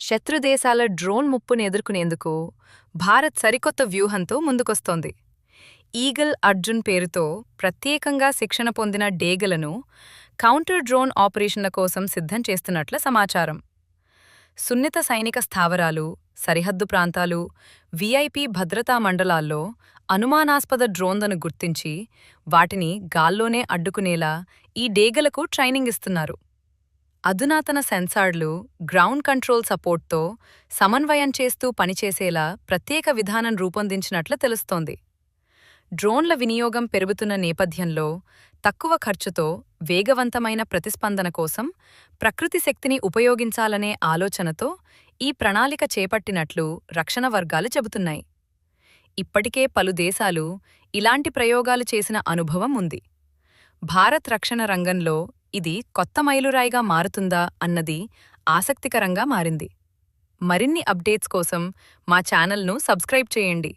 శత్రుదేశాల drone ముప్పుని ఎదుర్కొనేందుకు భారత్ సరికొత్త వ్యూహంతో ముందుకొస్తోంది. ఈగల్ అర్జున్ పేరుతో ప్రత్యేకంగా శిక్షణ పొందిన డేగలను కౌంటర్ డ్రోన్ ఆపరేషన్ల కోసం సిద్ధం చేస్తున్నట్ల సమాచారం. సున్నిత సైనిక స్థావరాలు, సరిహద్దు ప్రాంతాలు, వీఐపీ భద్రతా మండలాల్లో అనుమానాస్పద డ్రోన్లను గుర్తించి వాటిని గాల్లోనే అడ్డుకునేలా ఈ డేగలకు ట్రైనింగ్ ఇస్తున్నారు. అధునాతన సెన్సార్లు, గ్రౌండ్ కంట్రోల్ సపోర్ట్తో సమన్వయం చేస్తూ పనిచేసేలా ప్రత్యేక విధానం రూపొందించినట్లు తెలుస్తోంది. డ్రోన్ల వినియోగం పెరుగుతున్న నేపథ్యంలో తక్కువ ఖర్చుతో వేగవంతమైన ప్రతిస్పందన కోసం ప్రకృతి శక్తిని ఉపయోగించాలనే ఆలోచనతో ఈ ప్రణాళిక చేపట్టినట్లు రక్షణ వర్గాలు చెబుతున్నాయి. ఇప్పటికే పలు దేశాలు ఇలాంటి ప్రయోగాలు చేసిన అనుభవం ఉంది. భారత్ రక్షణ రంగంలో ఇది కొత్త మైలురాయిగా మారుతుందా అన్నది ఆసక్తికరంగా మారింది. మరిన్ని అప్డేట్స్ కోసం మా ఛానల్ను సబ్స్క్రైబ్ చేయండి.